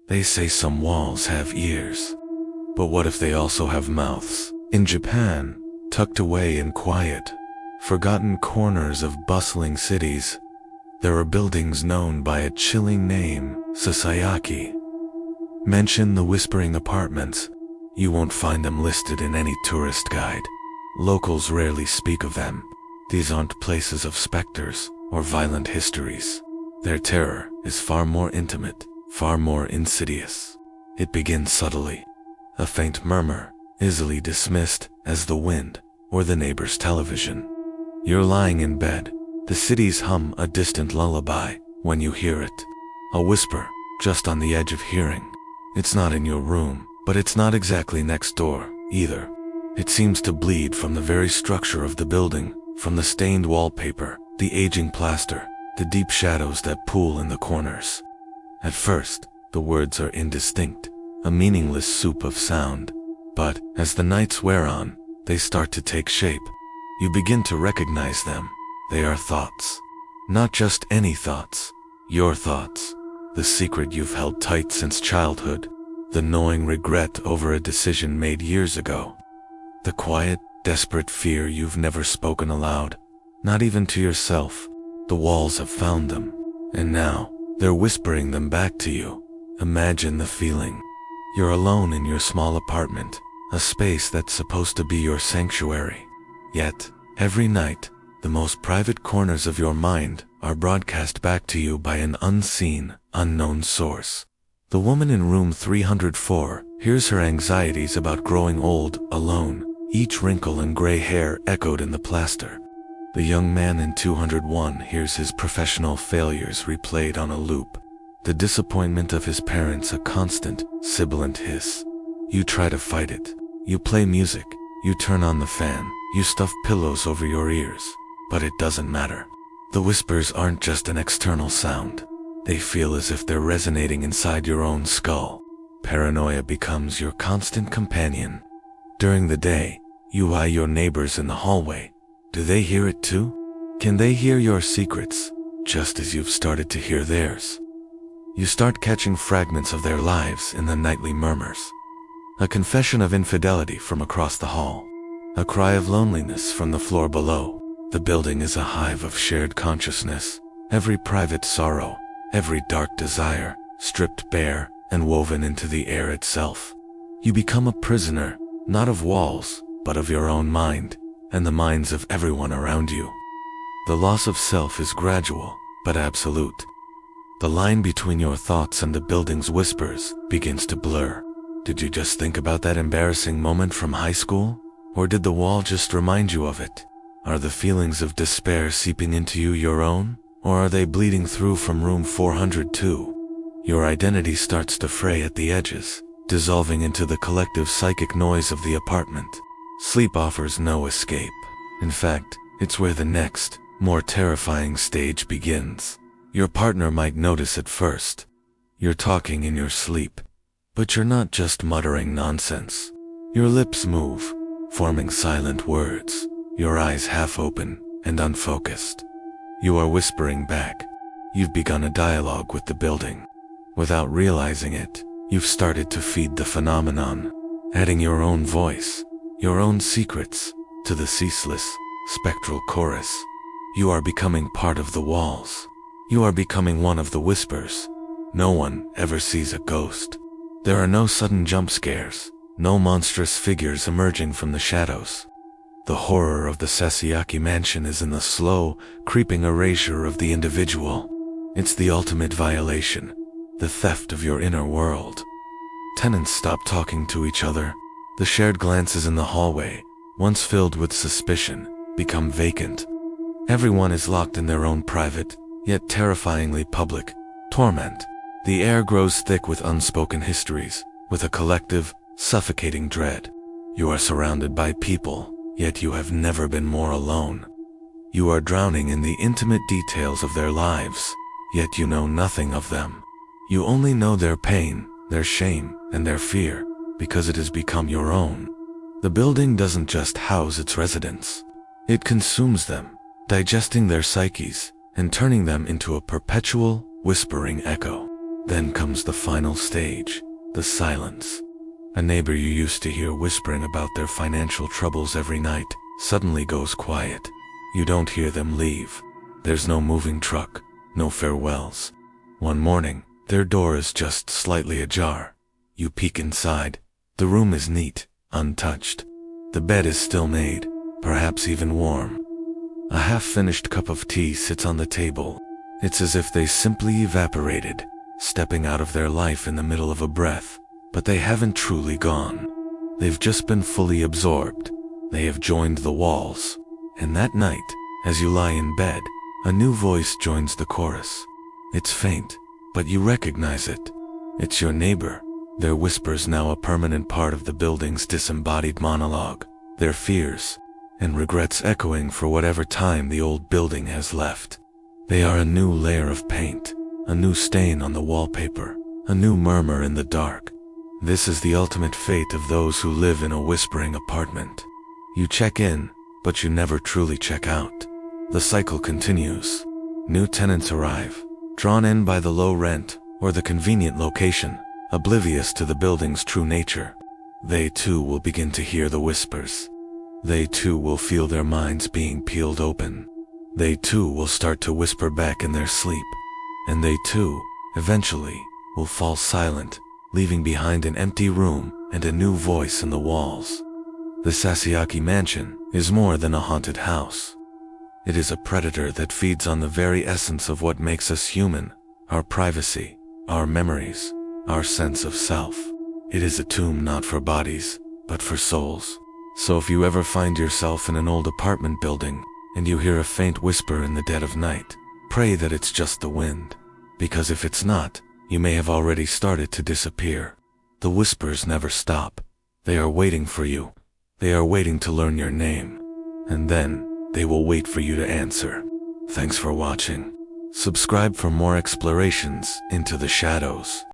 They say some walls have ears. But what if they also have mouths? In Japan, tucked away in quiet, forgotten corners of bustling cities, there are buildings known by a chilling name, Sasayaki. Mention the whispering apartments, you won't find them listed in any tourist guide. Locals rarely speak of them. These aren't places of specters or violent histories. Their terror is far more intimate, far more insidious. It begins subtly, a faint murmur, easily dismissed as the wind or the neighbor's television. You're lying in bed, the cities hum a distant lullaby when you hear it. A whisper, just on the edge of hearing. It's not in your room, but it's not exactly next door, either. It seems to bleed from the very structure of the building, from the stained wallpaper, the aging plaster, the deep shadows that pool in the corners. At first, the words are indistinct, a meaningless soup of sound. But as the nights wear on, they start to take shape. You begin to recognize them. They are thoughts. Not just any thoughts. Your thoughts. The secret you've held tight since childhood. The gnawing regret over a decision made years ago. The quiet, desperate fear you've never spoken aloud. Not even to yourself. The walls have found them. And now, they're whispering them back to you. Imagine the feeling. You're alone in your small apartment, a space that's supposed to be your sanctuary. Yet, every night, the most private corners of your mind are broadcast back to you by an unseen, unknown source. The woman in room 304 hears her anxieties about growing old, alone, each wrinkle and gray hair echoed in the plaster. The young man in 201 hears his professional failures replayed on a loop. The disappointment of his parents a constant, sibilant hiss. You try to fight it. You play music. You turn on the fan. You stuff pillows over your ears. But it doesn't matter. The whispers aren't just an external sound. They feel as if they're resonating inside your own skull. Paranoia becomes your constant companion. During the day, you eye your neighbors in the hallway. Do they hear it too? Can they hear your secrets, just as you've started to hear theirs? You start catching fragments of their lives in the nightly murmurs. A confession of infidelity from across the hall. A cry of loneliness from the floor below. The building is a hive of shared consciousness. Every private sorrow, every dark desire, stripped bare and woven into the air itself. You become a prisoner, not of walls, but of your own mind, and the minds of everyone around you. The loss of self is gradual, but absolute. The line between your thoughts and the building's whispers begins to blur. Did you just think about that embarrassing moment from high school? Or did the wall just remind you of it? Are the feelings of despair seeping into you your own? Or are they bleeding through from room 402? Your identity starts to fray at the edges, dissolving into the collective psychic noise of the apartment. Sleep offers no escape. In fact, it's where the next, more terrifying stage begins. Your partner might notice at first. You're talking in your sleep. But you're not just muttering nonsense. Your lips move, forming silent words, your eyes half open and unfocused. You are whispering back. You've begun a dialogue with the building. Without realizing it, you've started to feed the phenomenon, adding your own voice, your own secrets, to the ceaseless, spectral chorus. You are becoming part of the walls. You are becoming one of the whispers. No one ever sees a ghost. There are no sudden jump scares, no monstrous figures emerging from the shadows. The horror of the Sasayaki mansion is in the slow, creeping erasure of the individual. It's the ultimate violation, the theft of your inner world. Tenants stop talking to each other. The shared glances in the hallway, once filled with suspicion, become vacant. Everyone is locked in their own private, yet terrifyingly public, torment. The air grows thick with unspoken histories, with a collective, suffocating dread. You are surrounded by people, yet you have never been more alone. You are drowning in the intimate details of their lives, yet you know nothing of them. You only know their pain, their shame, and their fear, because it has become your own. The building doesn't just house its residents. It consumes them, digesting their psyches, and turning them into a perpetual, whispering echo. Then comes the final stage, the silence. A neighbor you used to hear whispering about their financial troubles every night suddenly goes quiet. You don't hear them leave. There's no moving truck, no farewells. One morning, their door is just slightly ajar. You peek inside. The room is neat, untouched. The bed is still made, perhaps even warm. A half-finished cup of tea sits on the table. It's as if they simply evaporated, stepping out of their life in the middle of a breath. But they haven't truly gone. They've just been fully absorbed. They have joined the walls. And that night, as you lie in bed, a new voice joins the chorus. It's faint, but you recognize it. It's your neighbor. Their whispers now a permanent part of the building's disembodied monologue, their fears and regrets echoing for whatever time the old building has left. They are a new layer of paint, a new stain on the wallpaper, a new murmur in the dark. This is the ultimate fate of those who live in a whispering apartment. You check in, but you never truly check out. The cycle continues. New tenants arrive, drawn in by the low rent or the convenient location, oblivious to the building's true nature. They too will begin to hear the whispers. They too will feel their minds being peeled open. They too will start to whisper back in their sleep. And they too, eventually, will fall silent, leaving behind an empty room and a new voice in the walls. The Sasayaki Mansion is more than a haunted house. It is a predator that feeds on the very essence of what makes us human, our privacy, our memories, our sense of self. It is a tomb not for bodies, but for souls. So if you ever find yourself in an old apartment building and you hear a faint whisper in the dead of night, pray that it's just the wind. Because if it's not, you may have already started to disappear. The whispers never stop. They are waiting for you. They are waiting to learn your name. And then, they will wait for you to answer. Thanks for watching. Subscribe for more explorations into the shadows.